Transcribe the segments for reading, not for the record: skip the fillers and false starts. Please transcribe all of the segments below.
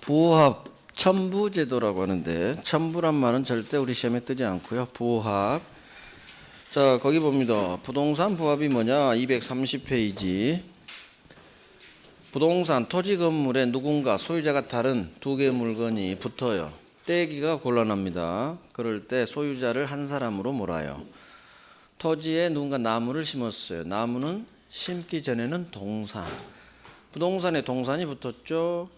부호합 첨부제도라고 하는데, 첨부란 말은 절대 우리 시험에 뜨지 않고요. 부호합. 자, 거기 봅니다. 부동산 부합이 뭐냐? 230페이지. 부동산 토지 건물에 누군가 소유자가 다른 두 개의 물건이 붙어요. 떼기가 곤란합니다. 그럴 때 소유자를 한 사람으로 몰아요. 토지에 누군가 나무를 심었어요. 나무는 심기 전에는 동산. 부동산에 동산이 붙었죠.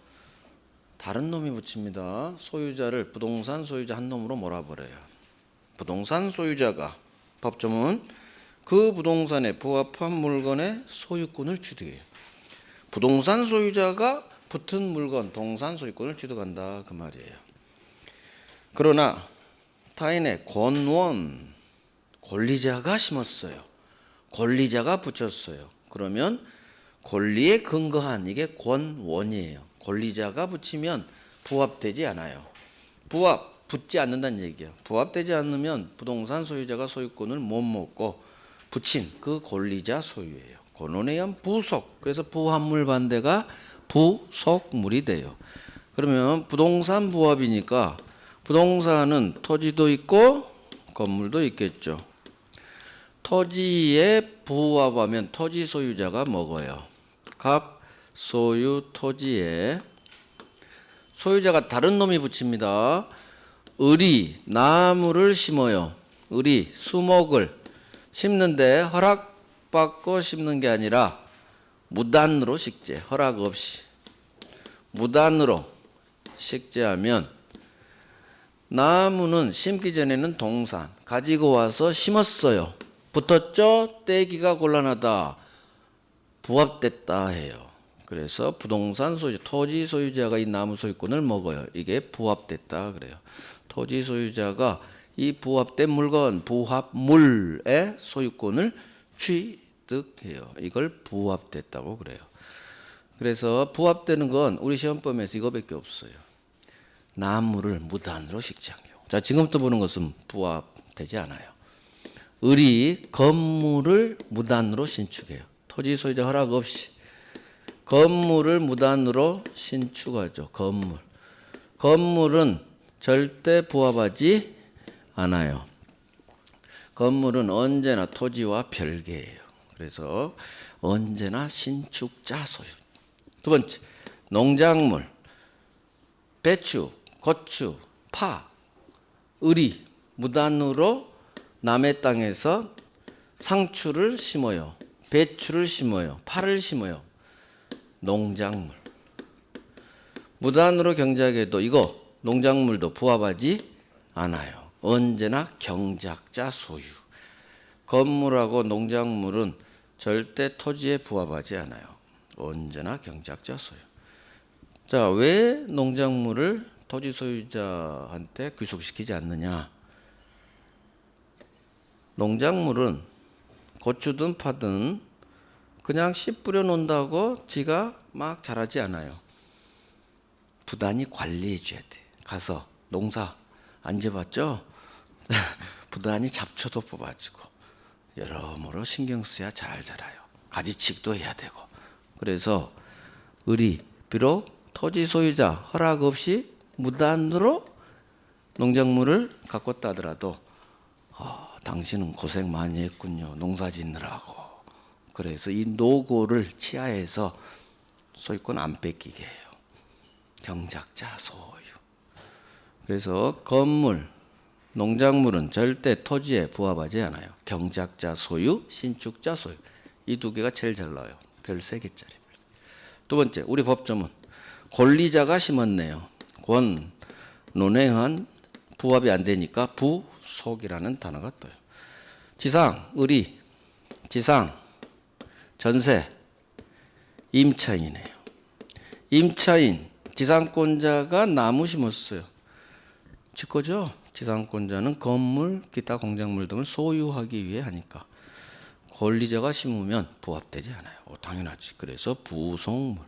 다른 놈이 붙입니다. 소유자를 부동산 소유자 한 놈으로 몰아버려요. 부동산 소유자가 법조문 그 부동산에 부합한 물건의 소유권을 취득해요. 부동산 소유자가 붙은 물건 동산 소유권을 취득한다 그 말이에요. 그러나 타인의 권원 권리자가 심었어요. 권리자가 붙였어요. 그러면 권리에 근거한 이게 권원이에요. 권리자가 붙이면 부합되지 않아요. 붙지 않는다는 얘기예요. 부합되지 않으면 부동산 소유자가 소유권을 못 먹고 붙인 그 권리자 소유예요. 권원에 의한 부속. 그래서 부합물 반대가 부속물이 돼요. 그러면 부동산 부합이니까 부동산은 토지도 있고 건물도 있겠죠. 토지에 부합하면 토지 소유자가 먹어요. 갑 소유 토지에 소유자가 다른 놈이 붙입니다. 을이 나무를 심어요. 을이 수목을 심는데 허락받고 심는 게 아니라 무단으로 식재, 허락 없이 무단으로 식재하면 나무는 심기 전에는 동산 가지고 와서 심었어요. 붙었죠? 떼기가 곤란하다. 부합됐다 해요. 그래서 부동산 소유자, 토지 소유자가 이 나무 소유권을 먹어요. 이게 부합됐다 그래요. 토지 소유자가 이 부합된 물건, 부합물의 소유권을 취득해요. 이걸 부합됐다고 그래요. 그래서 부합되는 건 우리 시험범에서 이거밖에 없어요. 나무를 무단으로 식재한 경우. 자, 지금부터 보는 것은 부합되지 않아요. 을이 건물을 무단으로 신축해요. 토지 소유자 허락 없이 건물을 무단으로 신축하죠. 건물은 절대 부합하지 않아요. 건물은 언제나 토지와 별개예요. 그래서 언제나 신축자 소유. 두 번째, 농작물, 배추, 고추, 파, 을이 무단으로 남의 땅에서 상추를 심어요. 배추를 심어요. 파를 심어요. 농작물. 무단으로 경작해도 이거 농작물도 부합하지 않아요. 언제나 경작자 소유. 건물하고 농작물은 절대 토지에 부합하지 않아요. 언제나 경작자 소유. 자, 왜 농작물을 토지 소유자한테 귀속시키지 않느냐? 농작물은 고추든 파든 그냥 씨 뿌려 놓는다고 지가 막 자라지 않아요. 부단히 관리해 줘야 돼. 가서 농사 안 지어봤죠? 부단히 잡초도 뽑아주고 여러모로 신경 써야 잘 자라요. 가지치기도 해야 되고. 그래서 을이 비록 토지 소유자 허락 없이 무단으로 농작물을 갖고 하더라도 당신은 고생 많이 했군요. 농사 짓느라고. 그래서 이 노고를 치하해서 소유권 안 뺏기게 해요. 경작자 소유. 그래서 건물, 농작물은 절대 토지에 부합하지 않아요. 경작자 소유, 신축자 소유. 이 두 개가 제일 잘 나와요. 별 3개짜리. 두 번째, 우리 법조문. 권리자가 심었네요. 논행한 부합이 안 되니까 부속이라는 단어가 떠요. 지상, 을이, 지상, 전세, 임차인이네요. 임차인, 지상권자가 나무 심었어요. 지 거죠? 지상권자는 건물, 기타 공작물 등을 소유하기 위해 하니까. 권리자가 심으면 부합되지 않아요. 당연하지. 그래서 부속물.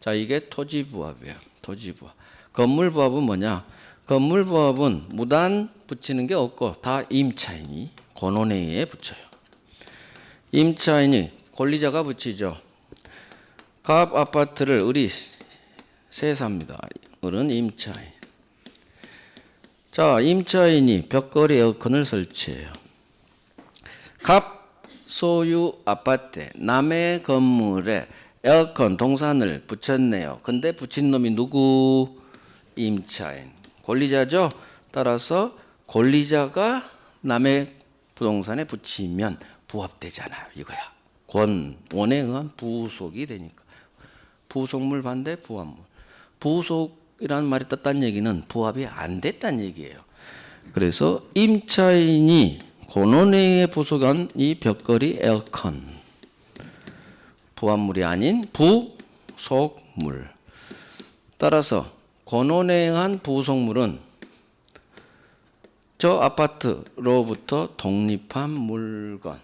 자, 이게 토지부합이에요. 토지부합. 건물부합은 뭐냐? 건물부합은 무단 붙이는 게 없고 다 임차인이 권원에 의해 붙여요. 임차인이 권리자가 붙이죠. 갑 아파트를 을이 세 삽니다. 을은 임차인. 자, 임차인이 벽걸이 에어컨을 설치해요. 갑 소유 아파트에 남의 건물에 에어컨 동산을 붙였네요. 근데 붙인 놈이 누구? 임차인. 권리자죠. 따라서 권리자가 남의 부동산에 붙이면 부합되잖아요. 이거야. 원에 의한 부속이 되니까. 부속물 반대 부합물. 부속이라는 말이 떴다는 얘기는 부합이 안 됐다는 얘기예요. 그래서 임차인이 권원회에 부속한 이 벽걸이 에어컨 부합물이 아닌 부속물. 따라서 권원회에 의한 부속물은 저 아파트로부터 독립한 물건.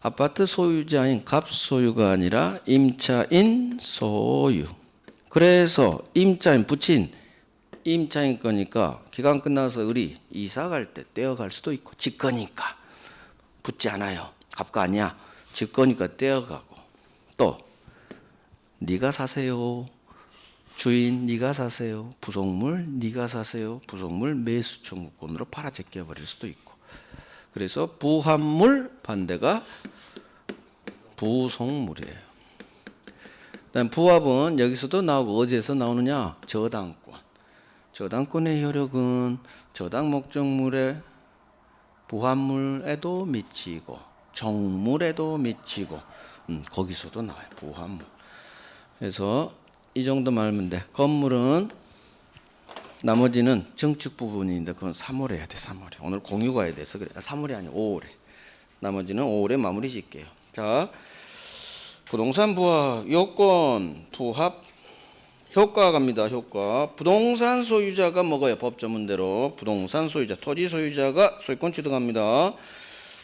아파트 소유자인 갑 소유가 아니라 임차인 소유. 그래서 임차인 붙인 임차인 거니까 기간 끝나서 을이 이사 갈 때 떼어갈 수도 있고 직거니까 붙지 않아요. 갑과 아니야. 직거니까 떼어가고 또 네가 사세요. 주인 네가 사세요. 부속물 네가 사세요. 부속물 매수 청구권으로 팔아 제껴 버릴 수도 있고. 그래서 부합물 반대가 부속물이에요. 그다음 부합은 여기서도 나오고 어디에서 나오느냐? 저당권. 저당권의 효력은 저당 목적물의 부합물에도 미치고 정물에도 미치고 거기서도 나와요. 부합물. 그래서 이 정도만 알면 돼. 건물은 나머지는 증축 부분인데 그건 3월에 해야 돼. 3월에. 오늘 공유가 해야 돼서 그래. 3월이 아니고 5월에. 나머지는 5월에 마무리 짓게요. 자, 부동산 부합 요건 부합 효과 갑니다. 효과. 부동산 소유자가 먹어요. 법조문대로. 부동산 소유자, 토지 소유자가 소유권 취득합니다.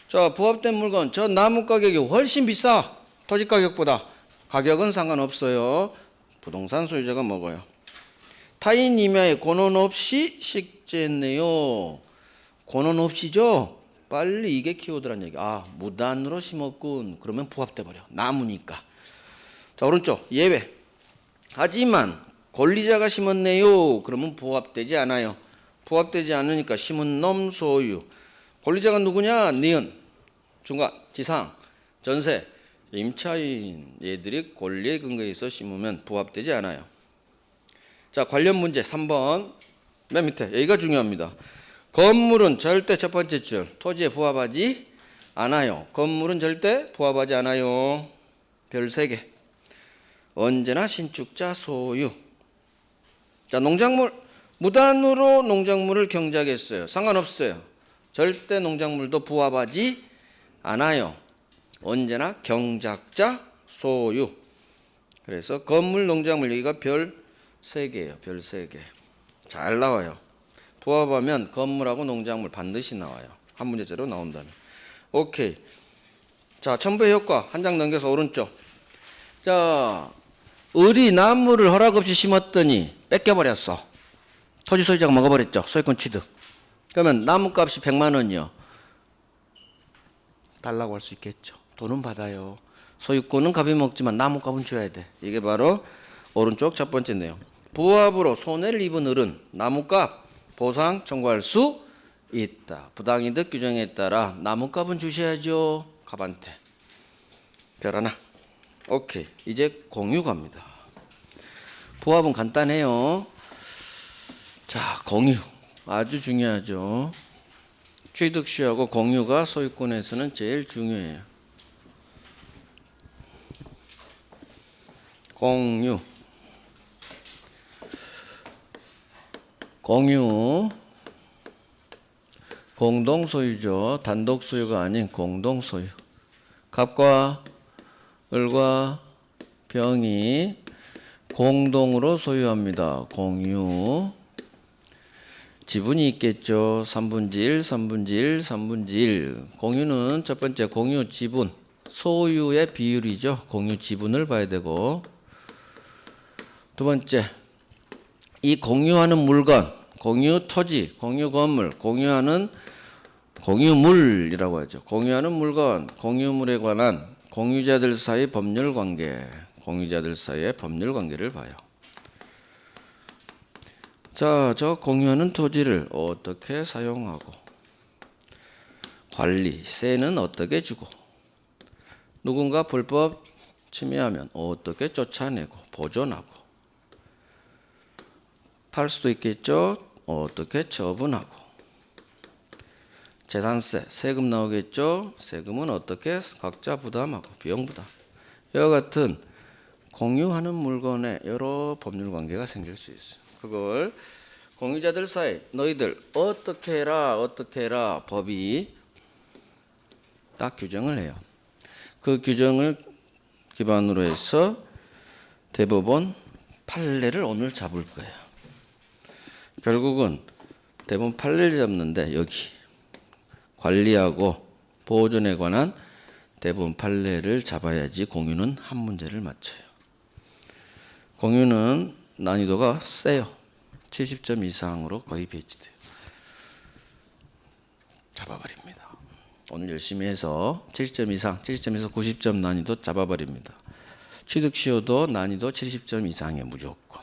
자, 부합된 물건. 저 나무 가격이 훨씬 비싸. 토지 가격보다. 가격은 상관없어요. 부동산 소유자가 먹어요. 타인 임야에 권한 없이 식재했네요. 권한 없이죠. 빨리 이게 키워드란 얘기. 아, 무단으로 심었군. 그러면 부합돼 버려. 나무니까. 자, 오른쪽 예외. 하지만 권리자가 심었네요. 그러면 부합되지 않아요. 부합되지 않으니까 심은 놈 소유. 권리자가 누구냐? 니은, 중간, 지상, 전세, 임차인. 얘들이 권리에 근거해서 심으면 부합되지 않아요. 자, 관련 문제 3번 맨 밑에 여기가 중요합니다. 건물은 절대 첫 번째 줄 토지에 부합하지 않아요. 건물은 절대 부합하지 않아요. 별 3개. 언제나 신축자 소유. 자, 농작물 무단으로 농작물을 경작했어요. 상관없어요. 절대 농작물도 부합하지 않아요. 언제나 경작자 소유. 그래서 건물 농작물 여기가 별 3개예요. 별 3개. 잘 나와요. 부합하면 건물하고 농작물 반드시 나와요. 한 문제째로 나온다면. 오케이. 자, 첨부의 효과 한 장 넘겨서 오른쪽. 자, 을이 나무를 허락 없이 심었더니 뺏겨버렸어. 토지 소유자가 먹어버렸죠. 소유권 취득. 그러면 나무값이 100만 원이요. 달라고 할 수 있겠죠. 돈은 받아요. 소유권은 갑이 먹지만 나무값은 줘야 돼. 이게 바로 오른쪽 첫 번째 내용. 부합으로 손해를 입은 을은 나무값 보상 청구할 수 있다. 부당이득 규정에 따라 나무값은 주셔야죠. 갑한테. 별 하나. 오케이. 이제 공유 갑니다. 부합은 간단해요. 자, 공유. 아주 중요하죠. 취득시하고 공유가 소유권에서는 제일 중요해요. 공유. 공유. 공동소유죠. 단독소유가 아닌 공동소유. 갑과 을과 병이 공동으로 소유합니다. 공유. 지분이 있겠죠. 3분의 1, 3분의 1, 3분의 1. 공유는 첫 번째 공유 지분, 소유의 비율이죠. 공유 지분을 봐야 되고, 두 번째 이 공유하는 물건, 공유 토지, 공유 건물, 공유하는 공유물이라고 하죠. 공유하는 물건, 공유물에 관한 공유자들 사이 법률 관계, 공유자들 사이의 법률 관계를 봐요. 자, 저 공유하는 토지를 어떻게 사용하고 관리, 세는 어떻게 주고 누군가 불법 침해하면 어떻게 쫓아내고 보존하고 팔 수도 있겠죠. 어떻게 처분하고 재산세, 세금 나오겠죠. 세금은 어떻게 각자 부담하고 비용 부담. 이와 같은 공유하는 물건에 여러 법률 관계가 생길 수 있어요. 그걸 공유자들 사이 너희들 어떻게 해라 법이 딱 규정을 해요. 그 규정을 기반으로 해서 대법원 판례를 오늘 잡을 거예요. 결국은 대법원 판례를 잡는데 여기 관리하고 보존에 관한 대법원 판례를 잡아야지 공유는 한 문제를 맞춰요. 공유는 난이도가 세요. 70점 이상으로 거의 배치돼요. 잡아버립니다. 오늘 열심히 해서 70점 이상, 70점에서 90점 난이도 잡아버립니다. 취득시효도 난이도 70점 이상의 무조건.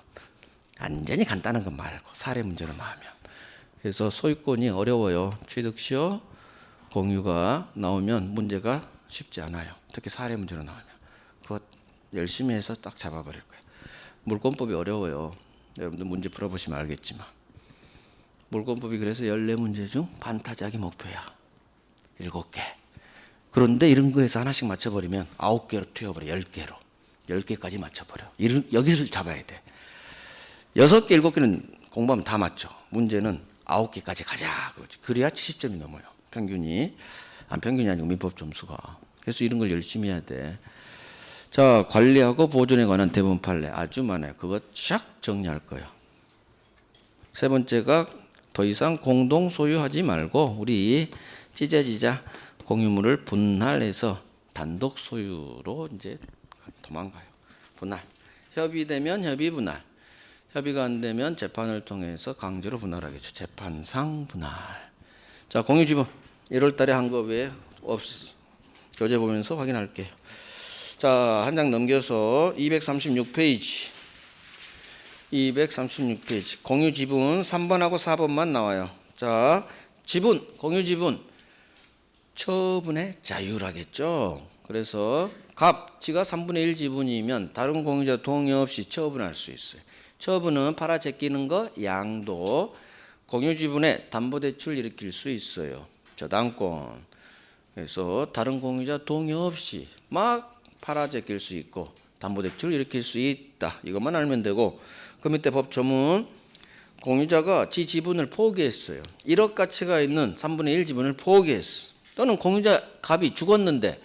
완전히 간단한 것 말고 사례 문제로 나오면. 그래서 소유권이 어려워요. 취득시효, 공유가 나오면 문제가 쉽지 않아요. 특히 사례 문제로 나오면. 그거 열심히 해서 딱 잡아버릴 거예요. 물권법이 어려워요. 여러분들 문제 풀어보시면 알겠지만. 물권법이 그래서 14문제 중 반타작이 목표야. 7개. 그런데 이런 거에서 하나씩 맞춰버리면 9개로 튀어버려. 10개로. 10개까지 맞춰버려. 여기를 잡아야 돼. 6개, 7개는 공부하면 다 맞죠. 문제는 9개까지 가자. 그렇지. 그래야 70점이 넘어요. 평균이. 평균이 아니고 민법 점수가. 그래서 이런 걸 열심히 해야 돼. 자, 관리하고 보존에 관한 대법원 판례 아주 많아요. 그거 쫙 정리할 거예요. 세 번째가 더 이상 공동 소유하지 말고 우리 찢어지자 공유물을 분할해서 단독 소유로 이제 도망가요. 분할. 협의되면 협의 분할. 협의가 안 되면 재판을 통해서 강제로 분할하겠죠. 재판상 분할. 자, 공유 지분 1월 달에 한 거 외에 교재 보면서 확인할게요. 자, 한 장 넘겨서 236페이지. 236페이지. 공유 지분 3번하고 4번만 나와요. 자, 지분, 공유 지분. 처분의 자유라겠죠. 그래서 지가 3분의 1 지분이면 다른 공유자 동의 없이 처분할 수 있어요. 처분은 팔아 제끼는 거, 양도, 공유 지분에 담보대출 일으킬 수 있어요. 저당권. 그래서 다른 공유자 동의 없이 막 팔아 제낄 수 있고 담보대출 일으킬 수 있다. 이것만 알면 되고 그 밑에 법조문 공유자가 지 지분을 포기했어요. 1억 가치가 있는 3분의 1 지분을 포기했어. 또는 공유자 갑이 죽었는데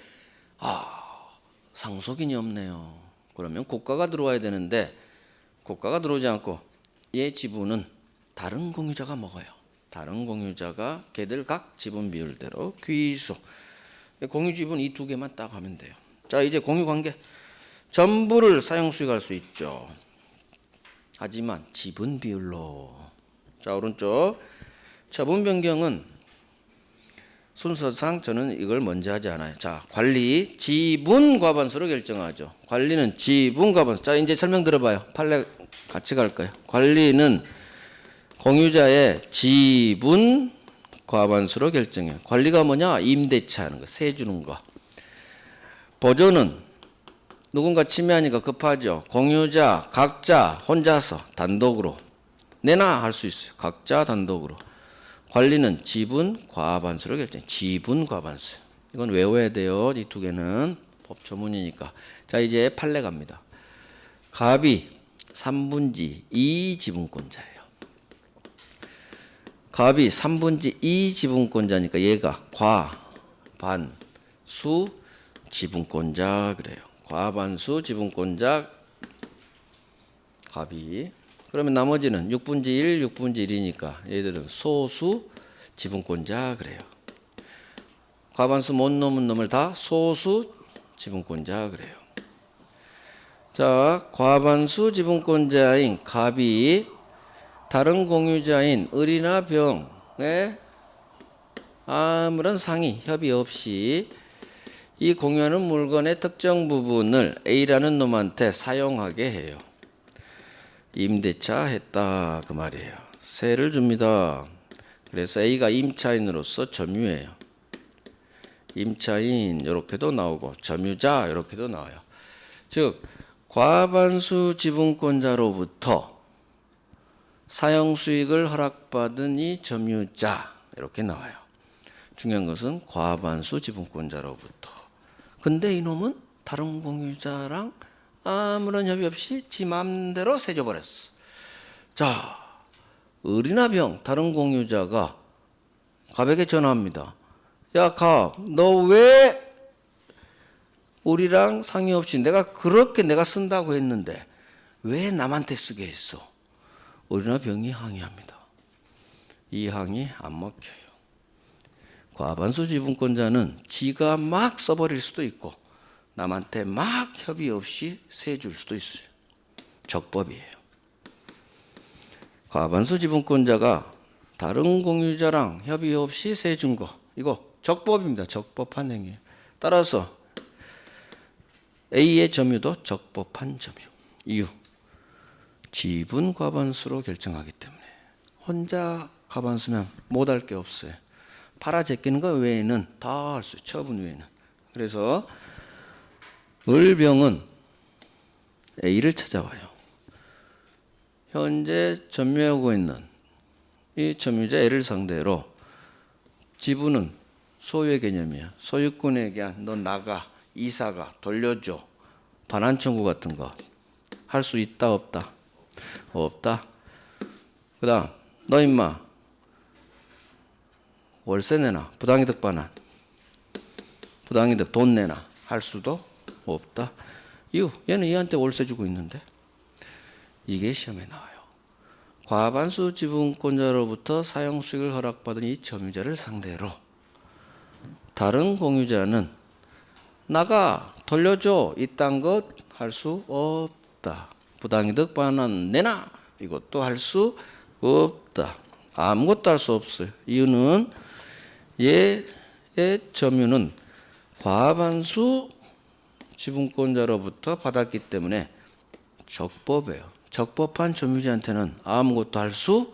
상속인이 없네요. 그러면 국가가 들어와야 되는데 국가가 들어오지 않고 얘 지분은 다른 공유자가 먹어요. 다른 공유자가 걔들 각 지분 비율대로 귀소. 공유 지분 이 두 개만 딱 하면 돼요. 자, 이제 공유 관계. 전부를 사용 수익할 수 있죠. 하지만 지분 비율로. 자, 오른쪽. 처분 변경은 순서상 저는 이걸 먼저 하지 않아요. 자, 관리 지분 과반수로 결정하죠. 관리는 지분 과반수. 자, 이제 설명 들어봐요. 판례 같이 갈까요? 관리는 공유자의 지분 과반수로 결정해요. 관리가 뭐냐? 임대차 하는 거, 세 주는 거. 보존은 누군가 침해하니까 급하죠. 공유자 각자 혼자서 단독으로 내놔 할 수 있어요. 각자 단독으로. 관리는 지분 과반수로 결정해요. 지분 과반수. 이건 외워야 돼요. 이 두 개는 법조문이니까. 자, 이제 판례 갑니다. 갑이 3분지 2 지분권자예요. 갑이 3분지 2 지분권자니까 얘가 과반수 지분권자 그래요. 과반수 지분권자 갑이. 그러면 나머지는 6분지 1, 6분지 1이니까 얘들은 소수 지분권자 그래요. 과반수 못 넘은 놈을 다 소수 지분권자 그래요. 자, 과반수 지분권자인 갑이 다른 공유자인 을이나 병에 아무런 상의, 협의 없이 이 공유하는 물건의 특정 부분을 A라는 놈한테 사용하게 해요. 임대차 했다 그 말이에요. 세를 줍니다. 그래서 A가 임차인으로서 점유해요. 임차인 이렇게도 나오고 점유자 이렇게도 나와요. 즉 과반수 지분권자로부터 사용 수익을 허락받은 이 점유자 이렇게 나와요. 중요한 것은 과반수 지분권자로부터. 근데 이놈은 다른 공유자랑 아무런 협의 없이 지 맘대로 세줘버렸어. 자, 을이나 병 다른 공유자가 갑에게 전화합니다. 야, 갑, 너 왜 우리랑 상의 없이 내가 그렇게 내가 쓴다고 했는데 왜 남한테 쓰게 했어? 을이나 병이 항의합니다. 이 항의 안 먹혀요. 과반수 지분권자는 지가 막 써버릴 수도 있고 남한테 막 협의 없이 세줄 수도 있어요. 적법이에요. 과반수 지분권자가 다른 공유자랑 협의 없이 세준 거 이거 적법입니다. 적법한 행위. 따라서 A의 점유도 적법한 점유. 이유. 지분 과반수로 결정하기 때문에. 혼자 과반수면 못할 게 없어요. 팔아 제끼는 거 외에는 다 할 수 있어요. 처분 외에는. 그래서 을병은 A를 찾아와요. 현재 점유하고 있는 이 점유자 A를 상대로 지분은 소유의 개념이에요. 소유권에게 너 나가, 이사가, 돌려줘, 반환 청구 같은 거 할 수 있다 없다? 없다. 그 다음 너 임마 월세 내놔, 부당이득 반환, 부당이득 돈 내놔 할 수도 없다. 이유, 얘는 얘한테 월세 주고 있는데. 이게 시험에 나와요. 과반수 지분권자로부터 사용 수익을 허락받은 이 점유자를 상대로 다른 공유자는 나가, 돌려줘 이딴 것 할 수 없다. 부당이득 반환 내놔 이것도 할 수 없다. 아무것도 할 수 없어요. 이유는 얘의 점유는 과반수 지분권자로부터 받았기 때문에 적법해요. 적법한 점유자한테는 아무것도 할 수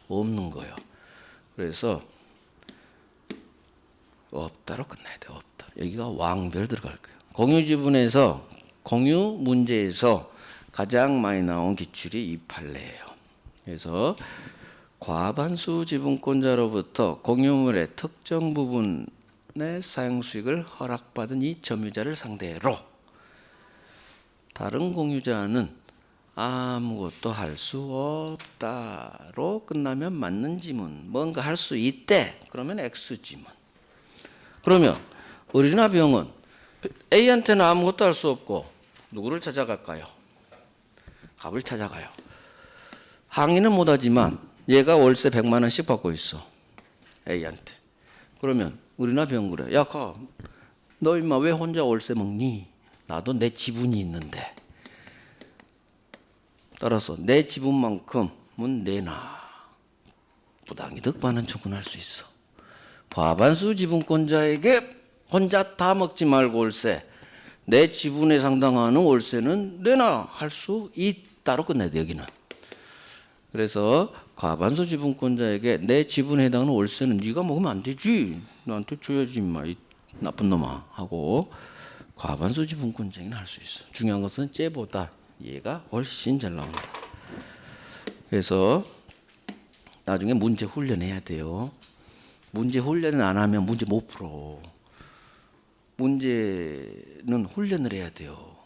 없는 거예요. 그래서 없다로 끝나야 돼요. 없다. 여기가 왕별 들어갈 거예요. 공유지분에서 공유 문제에서 가장 많이 나온 기출이 이 판례예요. 그래서 과반수 지분권자로부터 공유물의 특정 부분의 사용 수익을 허락받은 이 점유자를 상대로 다른 공유자는 아무것도 할 수 없다로 끝나면 맞는 지문. 뭔가 할 수 있대. 그러면 X 지문. 그러면 을이나 병은 A한테는 아무것도 할 수 없고 누구를 찾아갈까요? 갑을 찾아가요. 항의는 못하지만 얘가 월세 100만 원씩 받고 있어. A한테. 그러면 을이나 병 그래. 야, 갑, 너 임마 왜 혼자 월세 먹니? 나도 내 지분이 있는데. 따라서 내 지분만큼은 내놔. 부당이득 반환 청구할 수 있어. 과반수 지분권자에게 혼자 다 먹지 말고 월세, 내 지분에 상당하는 월세는 내놔 할 수 있다로 끝내야 돼 여기는. 그래서 과반수 지분권자에게 내 지분에 해당하는 월세는 네가 먹으면 안 되지. 나한테 줘야지 임마 이 나쁜 놈아 하고 과반수 지분권자에게는 할 수 있어. 중요한 것은 쟤보다 얘가 훨씬 잘 나온다. 그래서 나중에 문제 훈련해야 돼요. 문제 훈련을 안 하면 문제 못 풀어. 문제는 훈련을 해야 돼요.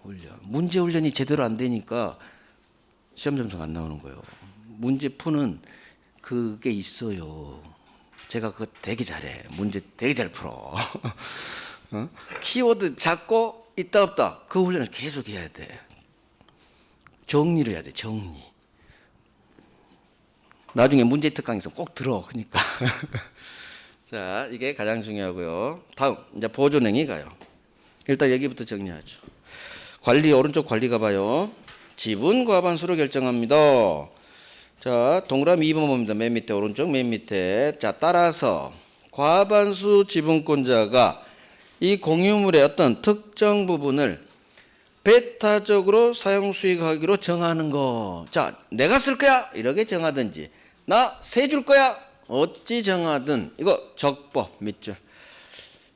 문제 훈련이 제대로 안 되니까 시험 점수가 안 나오는 거예요. 문제 푸는 그게 있어요. 제가 그거 되게 잘해. 문제 되게 잘 풀어. 어? 키워드 잡고 있다 없다 그 훈련을 계속 해야 돼. 정리를 해야 돼. 정리. 나중에 문제 특강에서 꼭 들어. 그러니까. 자, 이게 가장 중요하고요. 다음 이제 보존행위 가요. 일단 여기부터 정리하죠. 관리 오른쪽 관리 가봐요. 지분 과반수로 결정합니다. 자, 동그라미 2번 봅니다. 맨 밑에 오른쪽 맨 밑에. 자, 따라서 과반수 지분권자가 이 공유물의 어떤 특정 부분을 배타적으로 사용 수익하기로 정하는 거. 자, 내가 쓸 거야 이렇게 정하든지 나 세 줄 거야 어찌 정하든 이거 적법 밑줄.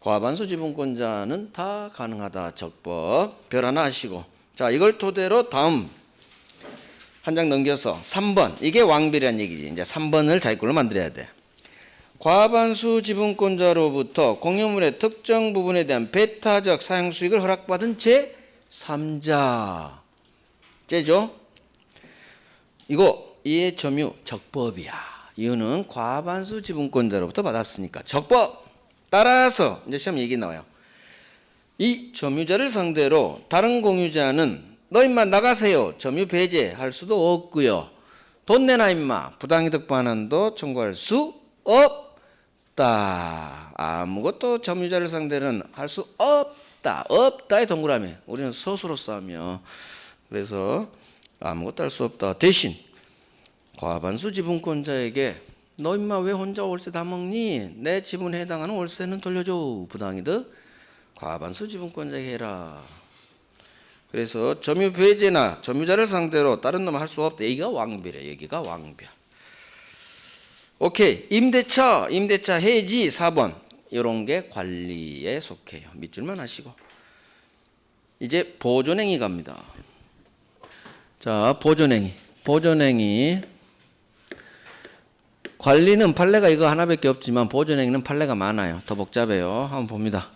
과반수 지분권자는 다 가능하다. 적법 별 하나 하시고. 자, 이걸 토대로 다음 한 장 넘겨서 3번. 이게 왕비라는 얘기지. 이제 3번을 자기 걸로 만들어야 돼. 과반수 지분권자로부터 공유물의 특정 부분에 대한 배타적 사용 수익을 허락받은 제3자. 째죠? 이거 이해 점유 적법이야. 이유는 과반수 지분권자로부터 받았으니까 적법. 따라서 이제 시험 얘기 나와요. 이 점유자를 상대로 다른 공유자는 너 임마 나가세요 점유 배제할 수도 없고요. 돈 내놔 임마 부당이득 반환도 청구할 수 없다. 아무것도 점유자를 상대로는 할 수 없다. 없다의 동그라미. 우리는 스스로 싸며 그래서 아무것도 할 수 없다. 대신 과반수 지분권자에게 너 임마 왜 혼자 월세 다 먹니? 내 지분에 해당하는 월세는 돌려줘. 부당이득 과반수 지분권자에게 해라. 그래서 점유 배제나 점유자를 상대로 다른 놈 할 수 없다. 여기가 왕비래. 여기가 왕비. 오케이. 임대차 해지 4번. 이런 게 관리에 속해요. 밑줄만 하시고. 이제 보존행위 갑니다. 자, 보존행위. 관리는 판례가 이거 하나밖에 없지만 보존행위는 판례가 많아요. 더 복잡해요. 한번 봅니다.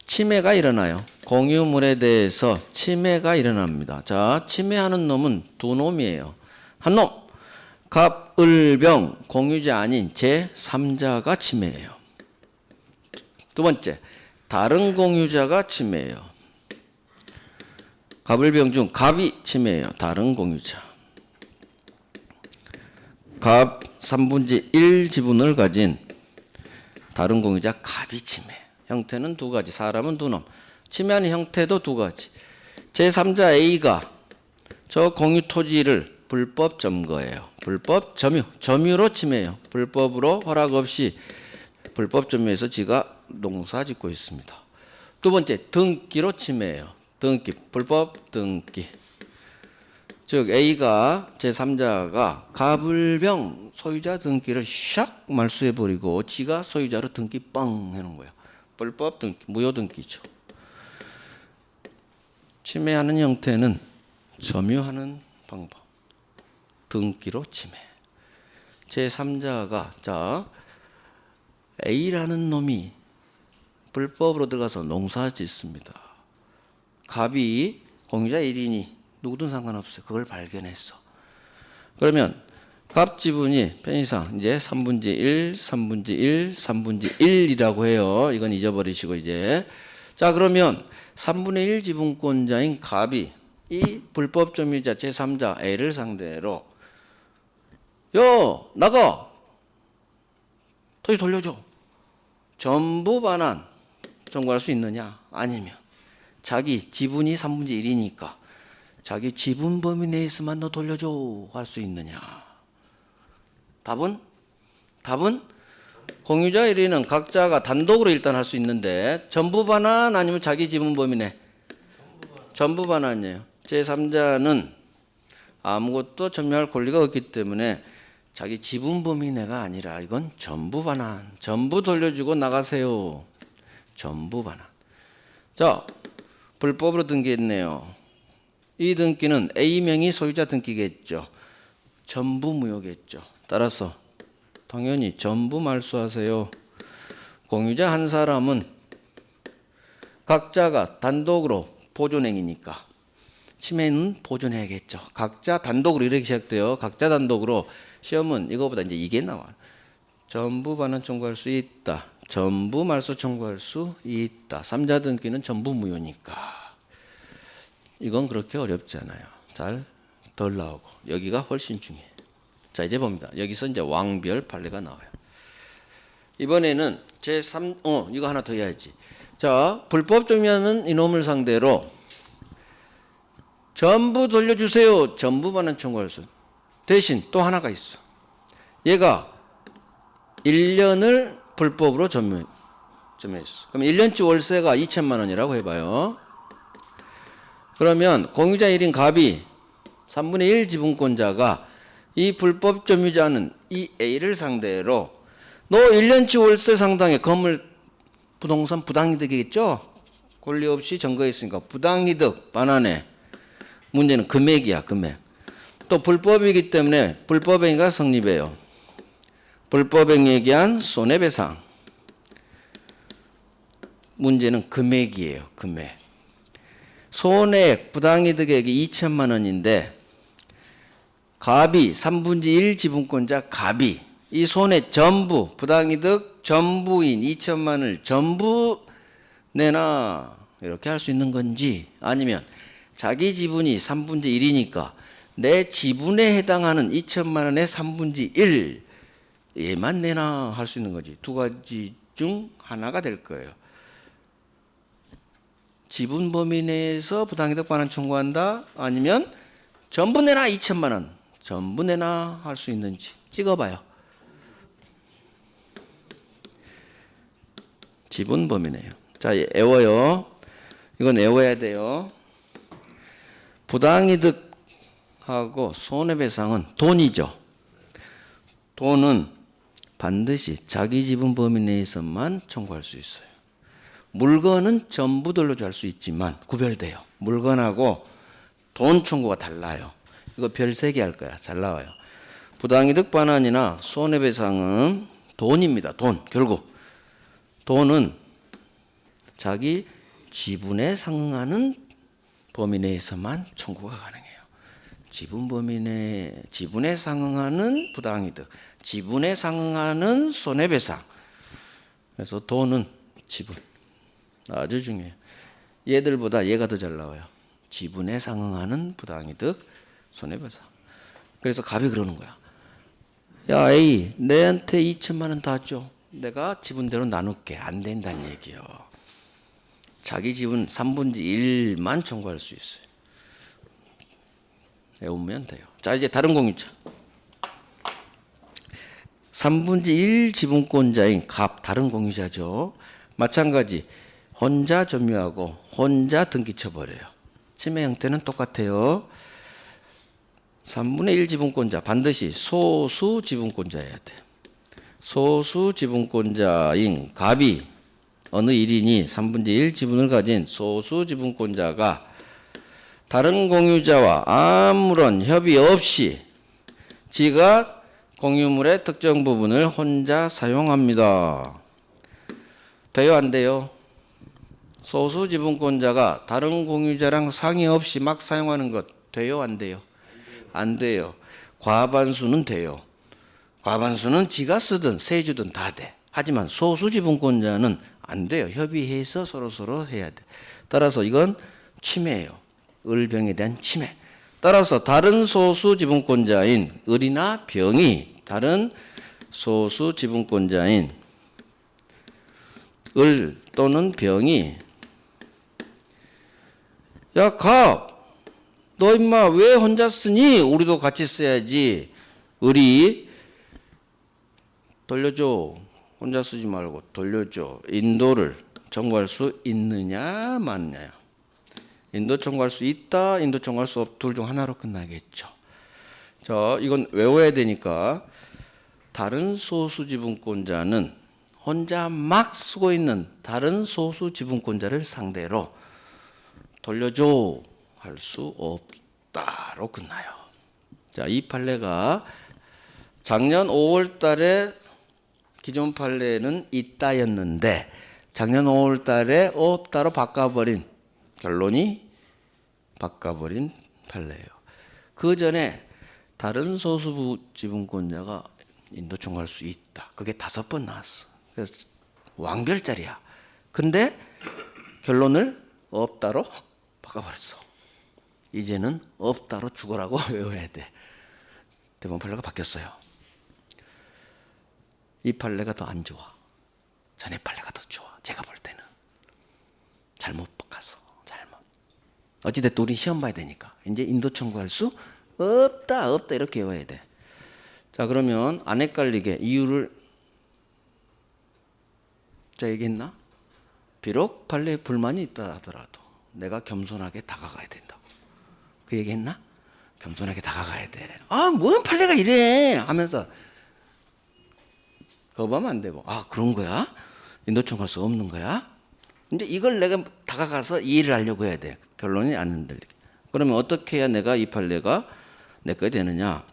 침해가 일어나요. 공유물에 대해서 침해가 일어납니다. 자, 침해하는 놈은 두 놈이에요. 한 놈, 갑을병 공유자 아닌 제3자가 침해해요. 두 번째, 다른 공유자가 침해해요. 갑을병 중 갑이 침해해요. 다른 공유자. 갑 3분의 1 지분을 가진 다른 공유자 갑이 침해. 형태는 두 가지. 사람은 두 놈. 침해하는 형태도 두 가지. 제3자 A가 저 공유 토지를 불법 점거해요. 불법 점유로 침해해요. 불법으로 허락 없이 불법 점유해서 지가 농사 짓고 있습니다. 두 번째, 등기로 침해해요. 등기, 불법 등기. 즉 A가 제3자가 갑을병 소유자 등기를 샥 말소해버리고 지가 소유자로 등기 뻥 해놓은 거예요. 불법 등기, 무효 등기죠. 침해하는 형태는 점유하는 방법. 등기로 침해. 제3자가 자 A라는 놈이 불법으로 들어가서 농사 짓습니다. 갑이 공유자 1인이 누구든 상관없어요. 그걸 발견했어. 그러면 갑 지분이 편의상 이제 3분의 1, 3분의 1, 3분의 1이라고 해요. 이건 잊어버리시고 이제. 자, 그러면 3분의 1 지분권자인 갑이 이 불법 점유자 제3자 A를 상대로 나가! 토지 돌려줘. 전부 반환 청구할 수 있느냐? 아니면 자기 지분이 3분의 1이니까 자기 지분 범위 내에서만 너 돌려줘 할 수 있느냐? 답은 공유자 1위는 각자가 단독으로 일단 할 수 있는데 전부 반환 아니면 자기 지분 범위 내? 전부 반환이에요. 제3자는 아무것도 점유할 권리가 없기 때문에 자기 지분 범위 내가 아니라 이건 전부 반환. 전부 돌려주고 나가세요. 전부 반환. 자, 불법으로 등기했네요. 이 등기는 A명의 소유자 등기겠죠. 전부 무효겠죠. 따라서 당연히 전부 말소하세요. 공유자 한 사람은 각자가 단독으로 보존행위니까 침해는 보존해야겠죠. 각자 단독으로 이렇게 시작돼요. 각자 단독으로. 시험은 이거보다 이제 이게 나와요. 전부 반환 청구할 수 있다. 전부 말소 청구할 수 있다. 3자 등기는 전부 무효니까. 이건 그렇게 어렵지 않아요. 잘 덜 나오고. 여기가 훨씬 중요해요. 자, 이제 봅니다. 여기서 이제 왕별 판례가 나와요. 이번에는 제3, 이거 하나 더 해야지. 자, 불법 점유하는 이놈을 상대로 전부 돌려주세요. 전부 반환 청구할 수. 대신 또 하나가 있어. 얘가 1년을 불법으로 점에서. 그럼 1년치 월세가 2천만 원이라고 해봐요. 그러면 공유자 1인 갑이 3분의 1 지분권자가 이 불법 점유자는 이 A를 상대로 너 1년치 월세 상당의 건물 부동산 부당이득이겠죠? 권리 없이 증거했으니까 부당이득 반환에 문제는 금액이야, 금액. 또 불법이기 때문에 불법행위가 성립해요. 불법행위에 의한 손해배상. 문제는 금액이에요, 금액. 손해액 부당이득액이 2천만 원인데 갑이 3분의 1 지분권자 갑이 이 손해 전부 부당이득 전부인 2천만 원을 전부 내나 이렇게 할 수 있는 건지 아니면 자기 지분이 3분의 1이니까 내 지분에 해당하는 2천만 원의 3분의 1 얘만 내나 할 수 있는 거지. 두 가지 중 하나가 될 거예요. 지분 범위 내에서 부당이득 반환 청구한다 아니면 전부 내나 2천만 원 전부 내나 할 수 있는지 찍어봐요. 지분 범위 내요. 자, 외워요. 이건 외워야 돼요. 부당이득하고 손해배상은 돈이죠. 돈은 반드시 자기 지분 범위 내에서만 청구할 수 있어요. 물건은 전부 돌려줄 수 있지만 구별돼요. 물건하고 돈 청구가 달라요. 이거 별 3개 할 거야. 잘 나와요. 부당이득 반환이나 손해배상은 돈입니다. 돈. 결국 돈은 자기 지분에 상응하는 범위 내에서만 청구가 가능해요. 지분 범위 내 지분에 상응하는 부당이득, 지분에 상응하는 손해배상. 그래서 돈은 지분. 아주 중요해요. 얘들보다 얘가 더 잘 나와요. 지분에 상응하는 부당이득, 손해배상. 그래서 갑이 그러는 거야. 야 A, 내한테 2천만 원 다 줘. 내가 지분대로 나눌게. 안 된다는 얘기요. 자기 지분 3분의 1만 청구할 수 있어요. 외우면 돼요. 자, 이제 다른 공유자. 3분의 1 지분권자인 갑, 다른 공유자죠. 마찬가지 혼자 점유하고 혼자 등기 쳐버려요. 침해 형태는 똑같아요. 3분의 1 지분권자 반드시 소수 지분권자여야 돼. 소수 지분권자인 갑이 어느 1인이 3분의 1 지분을 가진 소수 지분권자가 다른 공유자와 아무런 협의 없이 지가 공유물의 특정 부분을 혼자 사용합니다. 돼요, 안 돼요? 소수 지분권자가 다른 공유자랑 상의 없이 막 사용하는 것 돼요, 안 돼요? 안 돼요. 과반수는 돼요. 과반수는 지가 쓰든 세주든 다 돼. 하지만 소수 지분권자는 안 돼요. 협의해서 서로서로 해야 돼. 따라서 이건 침해예요. 을병에 대한 침해. 따라서 다른 소수 지분권자인 을이나 병이 다른 소수 지분권자인 을 또는 병이 야, 갑, 너 임마 왜 혼자 쓰니? 우리도 같이 써야지. 을이 돌려줘. 혼자 쓰지 말고 돌려줘. 인도를 청구할 수 있느냐 마느냐. 인도 청구할 수 있다, 인도 청구할 수 없다. 둘 중 하나로 끝나겠죠. 자, 이건 외워야 되니까 다른 소수 지분권자는 혼자 막 쓰고 있는 다른 소수 지분권자를 상대로 돌려줘 할 수 없다로 끝나요. 자, 이 판례가 작년 5월 달에 기존 판례는 있다였는데 작년 5월 달에 없다로 바꿔버린 결론이 바꿔버린 판례예요. 그 전에 다른 소수 지분권자가 인도 청구할 수 있다. 그게 5번 나왔어. 그래서 완결짜리야. 근데 결론을 없다로 바꿔버렸어. 이제는 없다로 죽어라고 외워야 돼. 대법원 판례가 바뀌었어요. 이 판례가 더 안 좋아. 전에 판례가 더 좋아. 제가 볼 때는. 잘못 바꿨어. 잘못. 어찌됐든 우리 시험 봐야 되니까. 이제 인도 청구할 수 없다. 이렇게 외워야 돼. 자, 그러면 안 헷갈리게 이유를 자 얘기했나? 비록 판례에 불만이 있다 하더라도 내가 겸손하게 다가가야 된다고. 그 얘기 했나? 겸손하게 다가가야 돼. 아, 뭔 판례가 이래 하면서 거부하면 안 되고, 아, 그런 거야? 인도청 갈 수 없는 거야? 이제 이걸 내가 다가가서 이해를 하려고 해야 돼. 결론이 안 흔들리게. 그러면 어떻게 해야 내가 이 판례가 내 거 되느냐?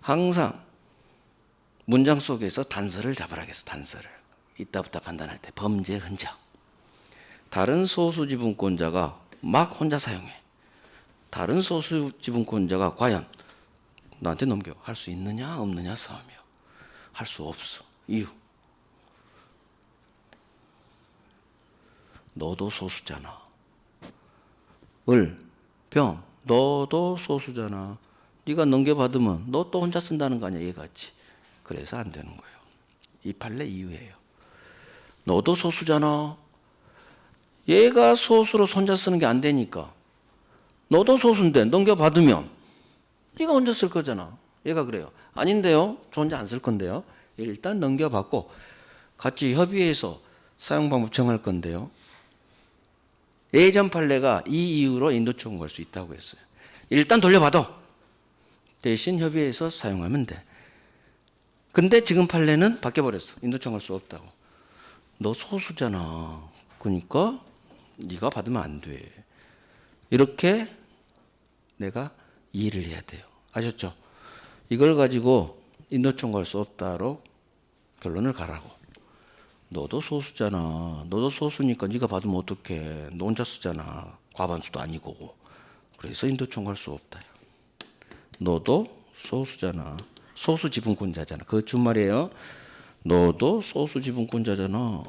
항상 문장 속에서 단서를 잡으라겠어. 단서를. 이따부터 판단할 때 범죄 흔적. 다른 소수 지분권자가 막 혼자 사용해. 다른 소수 지분권자가 과연 나한테 넘겨 할 수 있느냐 없느냐 싸움이야. 할 수 없어. 이유. 너도 소수잖아. 병. 너도 소수잖아. 네가 넘겨받으면 너 또 혼자 쓴다는 거 아니야. 얘같이. 그래서 안 되는 거예요. 이 판례 이유예요. 너도 소수잖아. 얘가 소수로 혼자 쓰는 게 안 되니까 너도 소수인데 넘겨받으면 네가 혼자 쓸 거잖아. 얘가 그래요. 아닌데요. 저 혼자 안 쓸 건데요. 일단 넘겨받고 같이 협의해서 사용 방법 정할 건데요. 예전 판례가 이 이유로 인도청 걸 수 있다고 했어요. 일단 돌려받아. 대신 협의해서 사용하면 돼. 근데 지금 판례는 바뀌어버렸어. 인도청 할 수 없다고. 너 소수잖아. 그러니까 네가 받으면 안 돼. 이렇게 내가 이해를 해야 돼요. 아셨죠? 이걸 가지고 인도청 갈 수 없다로 결론을 가라고. 너도 소수잖아. 너도 소수니까 네가 받으면 어떡해. 너 혼자 쓰잖아. 과반수도 아니고. 그래서 인도청 갈 수 없다. 너도 소수잖아. 소수 지분권자잖아. 그 준말이에요. 너도 소수 지분권자잖아.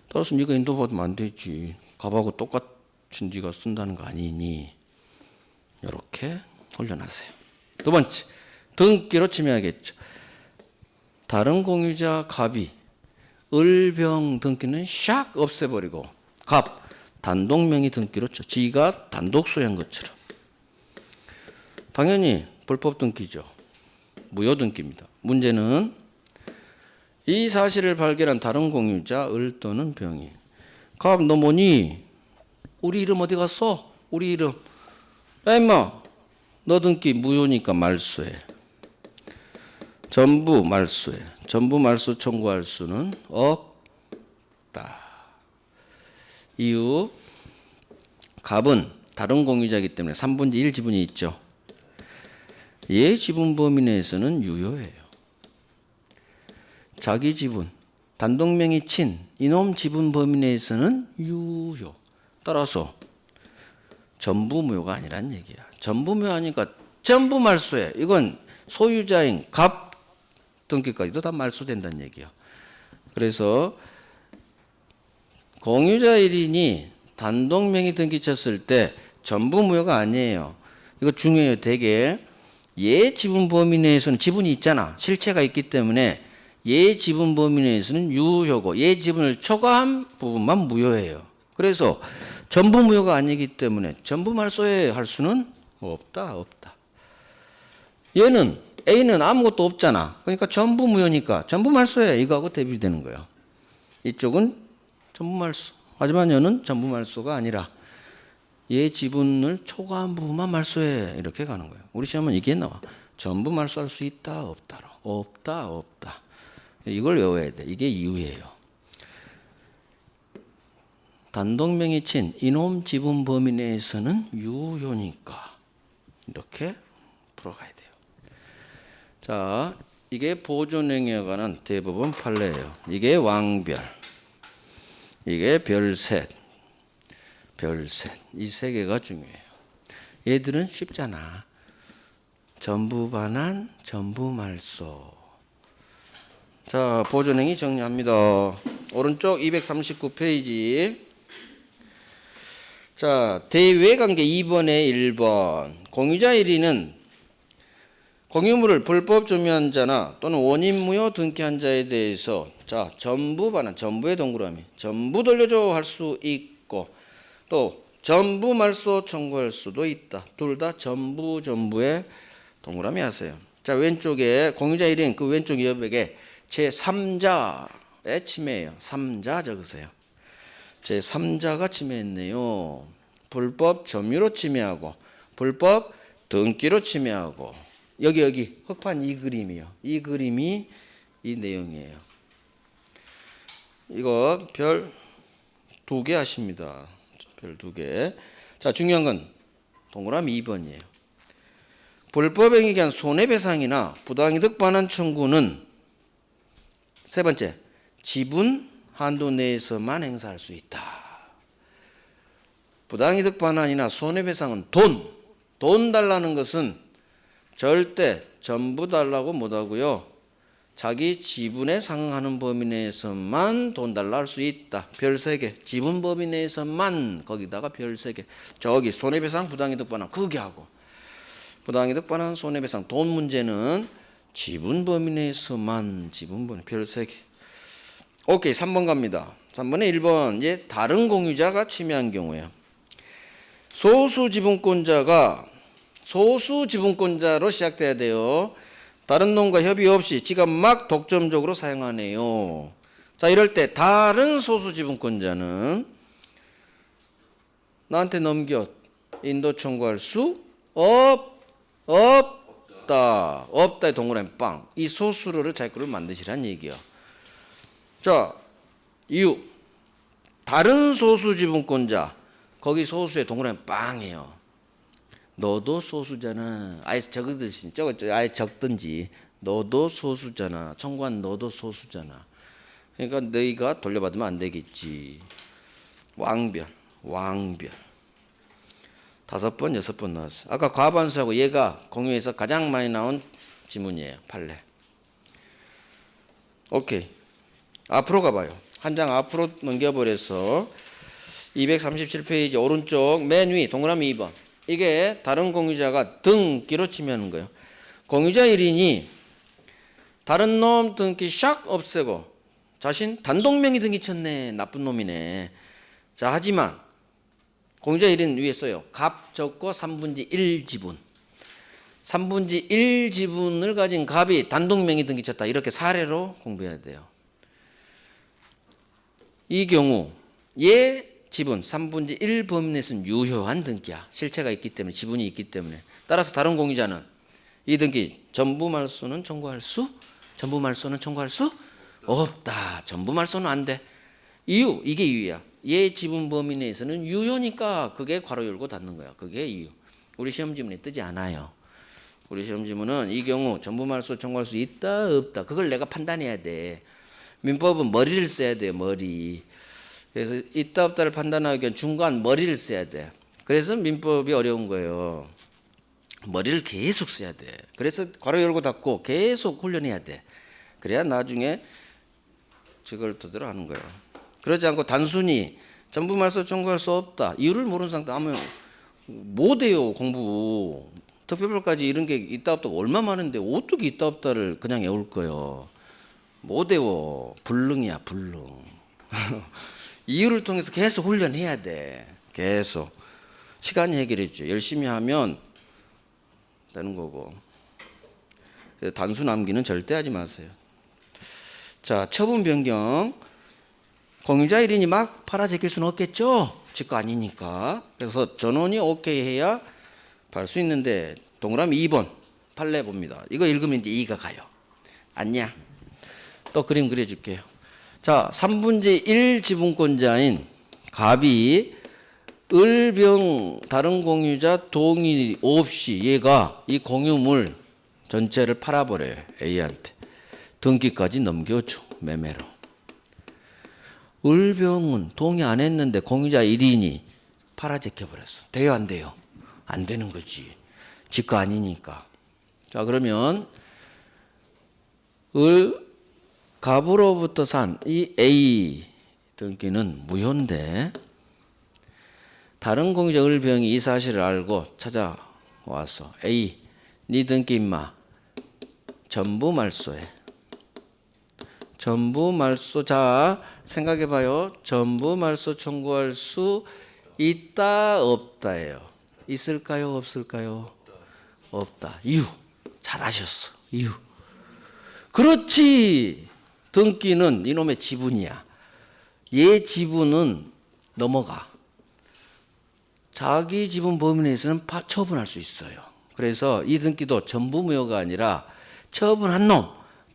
따라서 네가 인도받으면 안 되지. 갑하고 똑같이 네가 쓴다는 거 아니니. 이렇게 올려놨어요. 두 번째, 등기로 침해하겠죠. 다른 공유자 갑이 을병 등기는 샥 없애버리고 갑 단독 명의 등기로 쳐. 지가 단독 소유한 것처럼. 당연히 불법 등기죠. 무효 등기입니다. 문제는 이 사실을 발견한 다른 공유자 을 또는 병이 갑 너 뭐니? 우리 이름 어디 갔어? 우리 이름. 야 임마 너 등기 무효니까 말소해. 전부 말소해. 전부 말소 청구할 수는 없다. 이유 갑은 다른 공유자이기 때문에 3분의 1 지분이 있죠. 얘 지분 범위 내에서는 유효해요. 자기 지분, 단독 명의 친, 이놈 지분 범위 내에서는 유효. 따라서 전부 무효가 아니란 얘기야. 전부 무효하니까 전부 말소해. 이건 소유자인 갑 등기까지도 다 말소된다는 얘기야. 그래서 공유자 1인이 단독 명의 등기 쳤을 때 전부 무효가 아니에요. 이거 중요해요. 되게 얘 지분 범위 내에서는 지분이 있잖아. 실체가 있기 때문에 얘 지분 범위 내에서는 유효고 얘 지분을 초과한 부분만 무효예요. 그래서 전부 무효가 아니기 때문에 전부 말소해 할 수는 없다. 얘는 A는 아무것도 없잖아. 그러니까 전부 무효니까 전부 말소해. 이거하고 대비되는 거예요. 이쪽은 전부 말소. 하지만 얘는 전부 말소가 아니라 얘 지분을 초과한 부분만 말소해. 이렇게 가는 거예요. 우리 시험은 이게 나와. 전부 말소할 수 있다 없다로. 없다. 이걸 외워야 돼. 이게 이유예요. 단독 명의 친 이놈 지분 범위 내에서는 유효니까 이렇게 풀어가야 돼요. 자, 이게 보존행위에 관한 대법원 판례예요. 이게 왕별, 이게 별셋. 이 세 개가 중요해요. 얘들은 쉽잖아. 전부 반환, 전부 말소. 자, 보존행위 정리합니다. 오른쪽 239페이지. 자, 대외관계 2번에 1번. 공유자 1위는 공유물을 불법 점유한 자나 또는 원인 무효 등기한 자에 대해서 자, 전부 반환, 전부의 동그라미. 전부 돌려줘 할 수 있고 또 전부 말소 청구할 수도 있다. 둘 다 전부의 동그라미 하세요. 자, 왼쪽에 공유자 1인 그 왼쪽 여백에 제3자의 침해예요. 3자 적으세요. 제 3자가 침해했네요. 불법 점유로 침해하고 불법 등기로 침해하고 여기 흑판 이 그림이요. 이 그림이 이 내용이에요. 이거 별 2개 하십니다. 별 2개. 자, 중요한 건 동그라미 2번이에요. 불법행위에 의한 손해배상이나 부당이득 반환 청구는 세 번째, 지분 한도 내에서만 행사할 수 있다. 부당이득 반환이나 손해배상은 돈 달라는 것은 절대 전부 달라고 못하고요. 자기 지분에 상응하는 범위 내에서만 돈 달라 할 수 있다. 별 3개. 지분 범위 내에서만 거기다가 별 3개. 저기 손해배상 부당이득 반환 그게 하고 부당이득 반환 손해배상 돈 문제는 지분 범위 내에서만 지분 범위 별 3개. 오케이. 3번 갑니다. 3번에 1번 이제 다른 공유자가 침해한 경우에요. 소수 지분권자로 시작돼야 돼요. 다른 놈과 협의 없이 지가 막 독점적으로 사용하네요. 자, 이럴 때 다른 소수 지분권자는 나한테 넘겨 인도 청구할 수 없다. 없다의 동그라미 빵. 이 소수를 자기 거를 만드시란 얘기야. 자, 이유. 다른 소수 지분권자. 거기 소수의 동그라미 빵이에요. 너도 소수잖아. 아예 적든지 아예 적든지 너도 소수잖아. 청구한 너도 소수잖아. 그러니까 너희가 돌려받으면 안 되겠지. 왕별 5번 6번 나왔어. 아까 과반수하고 얘가 공유해서 가장 많이 나온 지문이에요. 판례. 오케이. 앞으로 가봐요. 한 장 앞으로 넘겨버려서 237페이지 오른쪽 맨 위 동그라미 2번. 이게 다른 공유자가 등기로 침해하는 거예요. 공유자 1인이 다른 놈 등기 샥 없애고 자신 단독명의 등기 쳤네. 나쁜 놈이네. 자, 하지만 공유자 1인 위에 써요. 갑 적고 3분의 1 지분. 3분의 1 지분을 가진 갑이 단독명의 등기 쳤다. 이렇게 사례로 공부해야 돼요. 이 경우 얘 지분 3분의 1 범위 내에서는 유효한 등기야. 실체가 있기 때문에 지분이 있기 때문에. 따라서 다른 공유자는 이 등기 전부 말소는 청구할 수 없다. 전부 말소는 안 돼. 이유 이게 이유야. 얘 지분 범위 내에서는 유효니까 그게 괄호 열고 닫는 거야. 그게 이유. 우리 시험 지문에 뜨지 않아요. 우리 시험 지문은 이 경우 전부 말소 청구할 수 있다 없다. 그걸 내가 판단해야 돼. 민법은 머리를 써야 돼요. 머리. 그래서 있다 없다를 판단하기 위한 중간 머리를 써야 돼. 그래서 민법이 어려운 거예요. 머리를 계속 써야 돼. 그래서 괄호 열고 닫고 계속 훈련해야 돼. 그래야 나중에 저걸 토대로 하는 거예요. 그러지 않고 단순히 전부 말소 청구할 수 없다. 이유를 모르는 상태 하면 못해요. 공부. 특별법까지 이런 게 있다 없다 얼마 많은데 어떻게 있다 없다를 그냥 외울 거예요. 못 외워. 불능이야 불능. 이유를 통해서 계속 훈련해야 돼. 계속. 시간이 해결해 주죠. 열심히 하면 되는 거고. 단순 암기는 절대 하지 마세요. 자, 처분 변경. 공유자 1인이 막 팔아 제낄 수는 없겠죠. 지 거 아니니까. 그래서 전원이 오케이 해야 팔 수 있는데 동그라미 2번 판례 봅니다. 이거 읽으면 이제 이해가 가요. 아니야. 또 그림 그려줄게요. 자, 3분의 1 지분권자인 갑이 을병 다른 공유자 동의 없이 얘가 이 공유물 전체를 팔아버려요. A한테. 등기까지 넘겨줘. 매매로. 을병은 동의 안 했는데 공유자 1인이 팔아 제껴버렸어. 돼요 안 돼요? 안 되는 거지. 지 거 아니니까. 자, 그러면 갑으로부터 산 이 A 등기는 무효인데 다른 공유자 을병이 이 사실을 알고 찾아와서 A 네 등기 임마 전부 말소해. 전부 말소. 자, 생각해봐요. 전부 말소 청구할 수 있다 없다예요. 있을까요 없을까요? 없다. 이유 잘하셨어. 이유. 그렇지. 등기는 이놈의 지분이야. 얘 지분은 넘어가. 자기 지분 범위 내에서는 처분할 수 있어요. 그래서 이 등기도 전부 무효가 아니라 처분한 놈,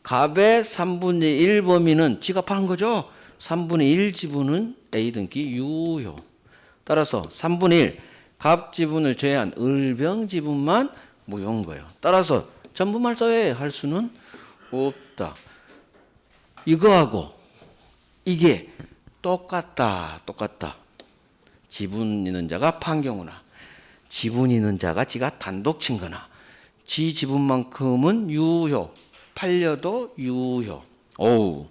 갑의 3분의 1 범위는 지가 파는 거죠. 3분의 1 지분은 A 등기 유효. 따라서 3분의 1 갑 지분을 제외한 을병 지분만 무효인 거예요. 따라서 전부 말소에 할 수는 없다. 이거하고 이게 똑같다. 지분 있는 자가 판 경우나 지분 있는 자가 지가 단독 친 거나 지 지분만큼은 유효. 팔려도 유효. 오우.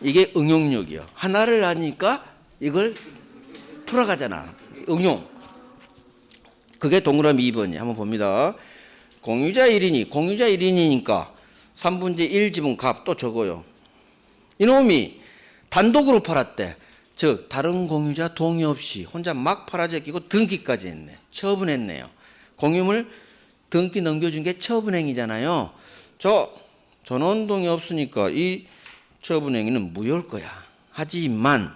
이게 응용력이야. 하나를 하니까 이걸 풀어가잖아. 응용. 그게 동그라미 2번이. 한번 봅니다. 공유자 1인이니까 3분의 1 지분 값 또 적어요. 이놈이 단독으로 팔았대. 즉 다른 공유자 동의 없이 혼자 막 팔아제끼고 등기까지 했네. 처분했네요. 공유물 등기 넘겨준 게 처분행위잖아요. 전원동의 없으니까 이 처분행위는 무효일 거야. 하지만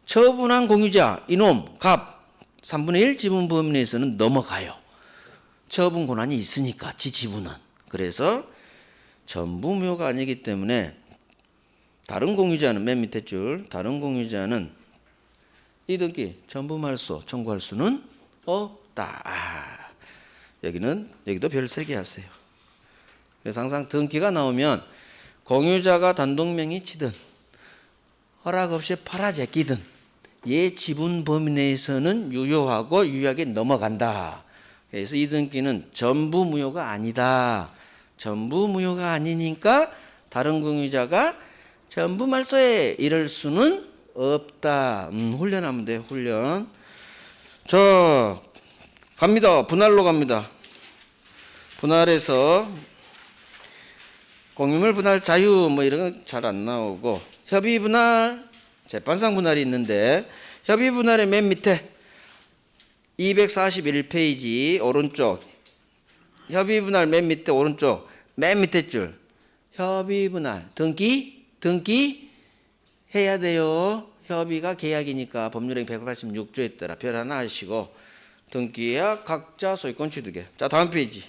처분한 공유자 이놈 갑 3분의 1 지분 범위 내에서는 넘어가요. 처분 권한이 있으니까 지 지분은. 그래서 전부 무효가 아니기 때문에 다른 공유자는 맨 밑에 줄 다른 공유자는 이 등기 전부 말소 청구할 수는 없다. 여기도 별 3개 하세요. 그래서 항상 등기가 나오면 공유자가 단독 명의치든 허락 없이 팔아제끼든 얘 지분 범위 내에서는 유효하고 유효하게 넘어간다. 그래서 이 등기는 전부 무효가 아니다. 전부 무효가 아니니까 다른 공유자가 전부 말소에 이럴 수는 없다. 훈련하면 돼. 훈련. 자, 갑니다. 분할로 갑니다. 분할에서 공유물 분할 자유 뭐 이런 건 잘 안 나오고 협의 분할, 재판상 분할이 있는데 협의 분할의 맨 밑에 241페이지 오른쪽 협의 분할 맨 밑에 오른쪽 맨 밑에 줄 협의 분할 등기 해야 돼요. 협의가 계약이니까 법률행 186조에 따라 별 하나 하시고 등기야 각자 소유권 취득에. 자 다음 페이지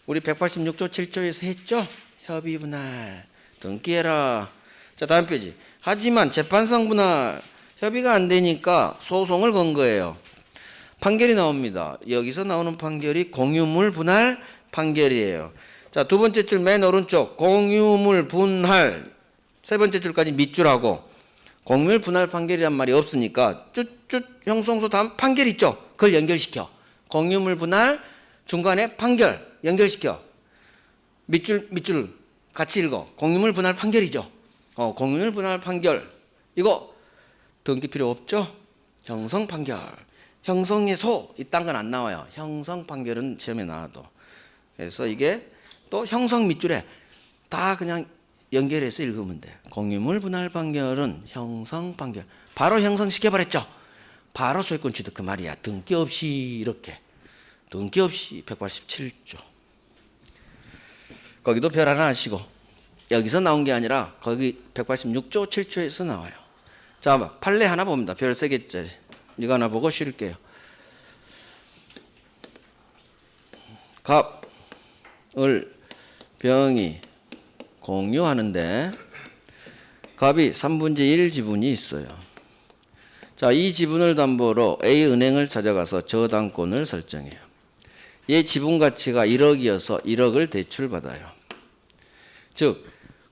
우리 186조 7조에서 했죠. 협의 분할 등기해라. 자 다음 페이지 하지만 재판상 분할 협의가 안 되니까 소송을 건 거예요. 판결이 나옵니다. 여기서 나오는 판결이 공유물 분할 판결이에요. 자, 두 번째 줄 맨 오른쪽 공유물 분할 세 번째 줄까지 밑줄하고 공유물 분할 판결이란 말이 없으니까 쭈쭈 형성소 다음 판결 있죠. 그걸 연결시켜. 공유물 분할 중간에 판결 연결시켜. 밑줄 같이 읽어. 공유물 분할 판결이죠. 공유물 분할 판결 이거 등기 필요 없죠. 형성 판결. 형성의 소 이딴 건 안 나와요. 형성 판결은 시험에 나와도. 그래서 이게 또 형성 밑줄에 다 그냥 연결해서 읽으면 돼. 공유물 분할 판결은 형성 판결. 바로 형성시켜버렸죠. 바로 소유권 취득 그 말이야. 등기 없이 이렇게. 등기 없이 187조. 거기도 별 하나 하시고 여기서 나온 게 아니라 거기 186조 7조에서 나와요. 자, 판례 하나 봅니다. 별 3개짜리. 이거 하나 보고 쉴게요. 갑, 을, 병이 공유하는데 갑이 3분의 1 지분이 있어요. 자, 이 지분을 담보로 A 은행을 찾아가서 저당권을 설정해요. 얘 지분 가치가 1억이어서 1억을 대출받아요. 즉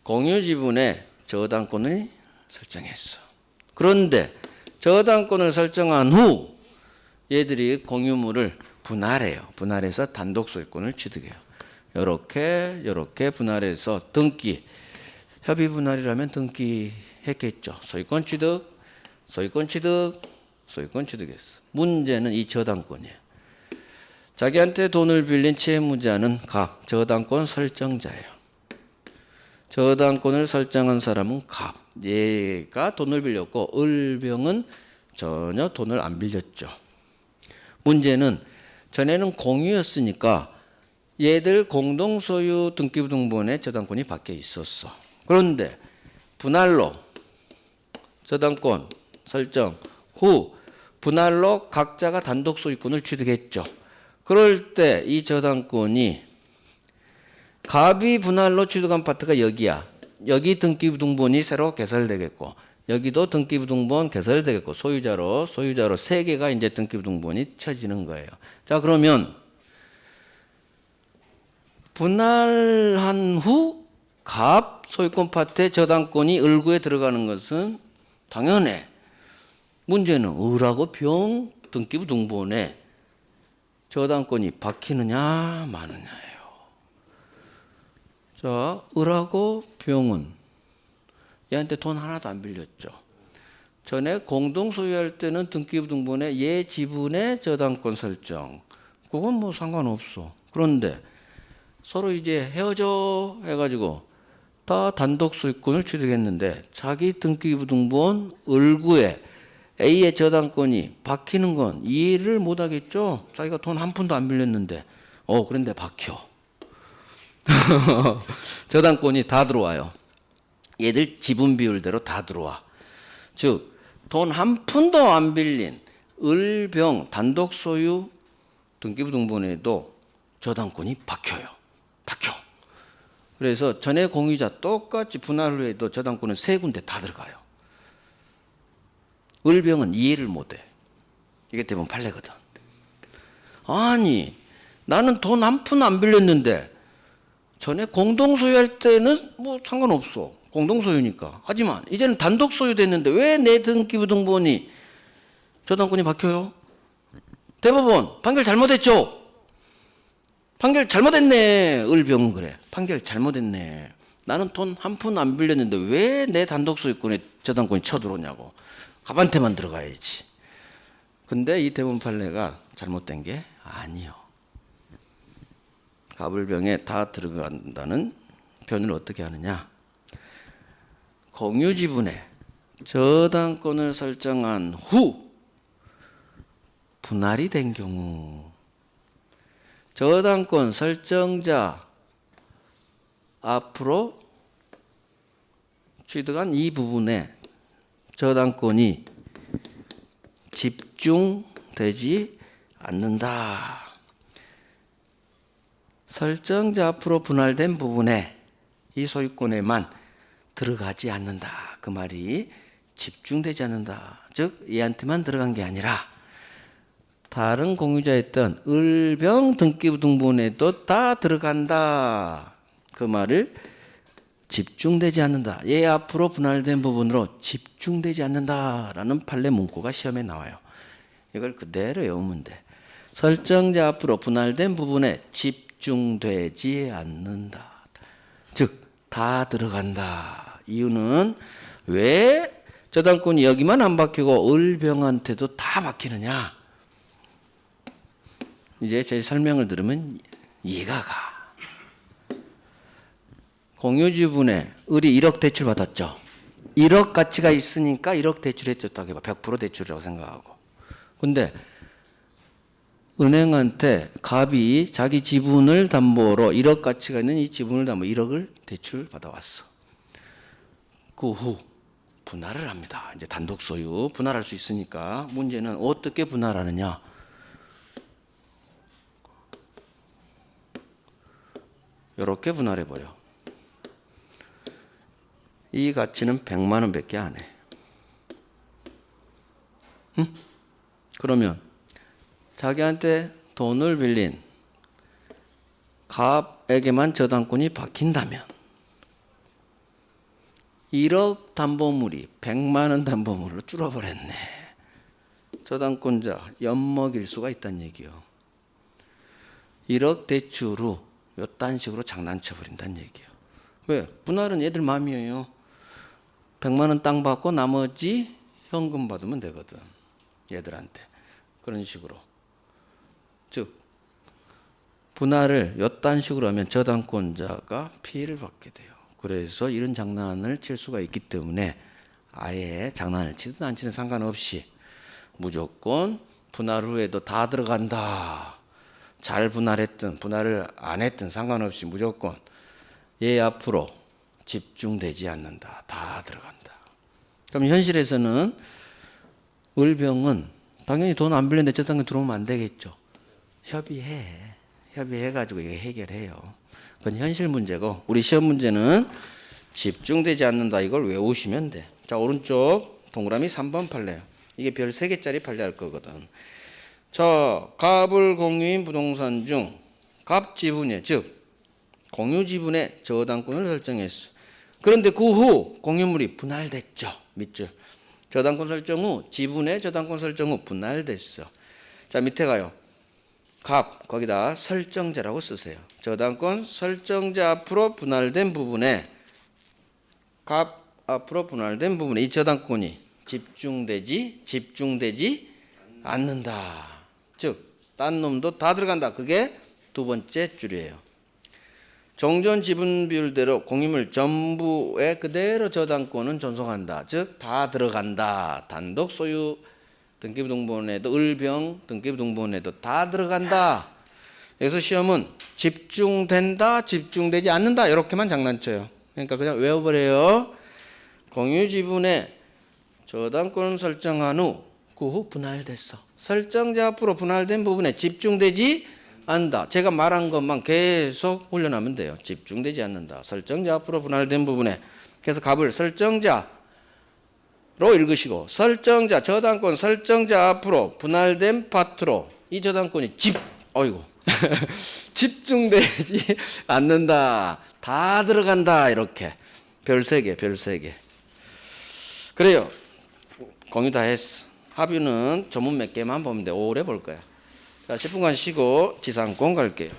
공유 지분에 저당권을 설정했어. 그런데 저당권을 설정한 후 얘들이 공유물을 분할해요. 분할해서 단독 소유권을 취득해요. 요렇게 분할해서 등기 협의 분할이라면 등기했겠죠. 소유권 취득했어. 문제는 이 저당권이에요. 자기한테 돈을 빌린 채무자는 갑, 저당권 설정자예요. 저당권을 설정한 사람은 갑, 얘가 돈을 빌렸고 을병은 전혀 돈을 안 빌렸죠. 문제는 전에는 공유였으니까 얘들 공동소유 등기부등본에 저당권이 박혀 있었어. 그런데 분할로 저당권 설정 후 분할로 각자가 단독 소유권을 취득했죠. 그럴 때 이 저당권이 갑이 분할로 취득한 파트가 여기야. 여기 등기부등본이 새로 개설되겠고 여기도 등기부등본 개설되겠고 소유자로 세 개가 이제 등기부등본이 쳐지는 거예요. 자, 그러면 분할한 후 갑 소유권 파트의 저당권이 을구에 들어가는 것은 당연해. 문제는 을하고 병 등기부등본에 저당권이 박히느냐 마느냐예요. 자, 을하고 병은 얘한테 돈 하나도 안 빌렸죠. 전에 공동 소유할 때는 등기부등본에 얘 지분의 저당권 설정. 그건 뭐 상관없어. 그런데 서로 이제 헤어져 해가지고 다 단독 소유권을 취득했는데 자기 등기부등본 을구에 A의 저당권이 박히는 건 이해를 못 하겠죠. 자기가 돈 한 푼도 안 빌렸는데 그런데 박혀. 저당권이 다 들어와요. 얘들 지분 비율대로 다 들어와. 즉 돈 한 푼도 안 빌린 을병 단독 소유 등기부등본에도 저당권이 박혀. 그래서 전에 공유자 똑같이 분할 후에도 저당권은 세 군데 다 들어가요. 을병은 이해를 못해. 이게 대부분 판례거든. 아니 나는 돈 한 푼 안 빌렸는데 전에 공동 소유할 때는 뭐 상관없어. 공동 소유니까. 하지만 이제는 단독 소유 됐는데 왜 내 등기부등본이 저당권이 박혀요? 대법원 판결 잘못했죠. 판결 잘못했네. 을병은 그래. 판결 잘못했네. 나는 돈 한 푼 안 빌렸는데 왜 내 단독 소유권에 저당권이 쳐들어오냐고. 갑한테만 들어가야지. 근데 이 대법원 판례가 잘못된 게 아니요. 갑을병에 다 들어간다는 표현을 어떻게 하느냐. 공유지분에 저당권을 설정한 후 분할이 된 경우 저당권 설정자 앞으로 취득한 이 부분에 저당권이 집중되지 않는다. 설정자 앞으로 분할된 부분에 이 소유권에만 들어가지 않는다. 그 말이 집중되지 않는다. 즉 얘한테만 들어간 게 아니라 다른 공유자였던 을병 등기부등본에도 다 들어간다. 그 말을 집중되지 않는다. 얘 앞으로 분할된 부분으로 집중되지 않는다라는 판례 문구가 시험에 나와요. 이걸 그대로 외우면 돼. 설정자 앞으로 분할된 부분에 집중되지 않는다. 즉 다 들어간다. 이유는 왜 저당권이 여기만 안 박히고 을병한테도 다 박히느냐. 이제 제 설명을 들으면 이해가 가. 공유지분에 을이 1억 대출 받았죠. 1억 가치가 있으니까 1억 대출해줬다고 해봐. 100% 대출이라고 생각하고. 근데 은행한테 갑이 자기 지분을 담보로 1억 가치가 있는 이 지분을 담보 1억을 대출 받아왔어. 그 후 분할을 합니다. 이제 단독 소유 분할할 수 있으니까 문제는 어떻게 분할하느냐. 이렇게 분할해버려. 이 가치는 100만 원밖에 안 해. 응? 그러면 자기한테 돈을 빌린 갑에게만 저당권이 박힌다면 1억 담보물이 100만 원 담보물로 줄어버렸네. 저당권자 엿먹일 수가 있다는 얘기요. 1억 대출 후 요딴 식으로 장난쳐버린다는 얘기예요. 왜? 분할은 얘들 마음이에요. 100만 원 땅 받고 나머지 현금 받으면 되거든. 얘들한테. 그런 식으로. 즉 분할을 요딴 식으로 하면 저당권자가 피해를 받게 돼요. 그래서 이런 장난을 칠 수가 있기 때문에 아예 장난을 치든 안 치든 상관없이 무조건 분할 후에도 다 들어간다. 잘 분할했든 분할을 안 했든 상관없이 무조건 얘 앞으로 집중되지 않는다. 다 들어간다. 그럼 현실에서는 을병은 당연히 돈 안 빌렸는데 저당권 들어오면 안 되겠죠. 협의해가지고 이게 해결해요. 그건 현실 문제고 우리 시험 문제는 집중되지 않는다. 이걸 외우시면 돼. 자, 오른쪽 동그라미 3번 판례. 이게 별 3개짜리 판례 할 거거든. 자, 갑을 공유인 부동산 중 갑 지분에 즉 공유 지분에 저당권을 설정했어. 그런데 그 후 공유물이 분할됐죠. 밑줄. 저당권 설정 후 지분에 저당권 설정 후 분할됐어. 자, 밑에 가요. 갑 거기다 설정자라고 쓰세요. 저당권 설정자 앞으로 분할된 부분에 갑 앞으로 분할된 부분에 이 저당권이 집중되지 않는다. 즉 딴 놈도 다 들어간다. 그게 두 번째 줄이에요. 종전 지분 비율대로 공유물 전부에 그대로 저당권은 존속한다. 즉 다 들어간다. 단독 소유 등기부등본에도 을병 등기부등본에도 다 들어간다. 그래서 시험은 집중된다, 집중되지 않는다 이렇게만 장난쳐요. 그러니까 그냥 외워버려요. 공유 지분에 저당권을 설정한 후 그 후 분할됐어. 설정자 앞으로 분할된 부분에 집중되지 않는다. 제가 말한 것만 계속 훈련하면 돼요. 집중되지 않는다. 설정자 앞으로 분할된 부분에. 그래서 갑을 설정자로 읽으시고 설정자 저당권 설정자 앞으로 분할된 파트로 이 저당권이 집중되지 않는다. 다 들어간다. 이렇게 별 3개 별 3개. 그래요. 공유 다 했어. 합의는 전문 몇 개만 보면 돼. 오래 볼 거야. 자, 10분간 쉬고 지상권 갈게요.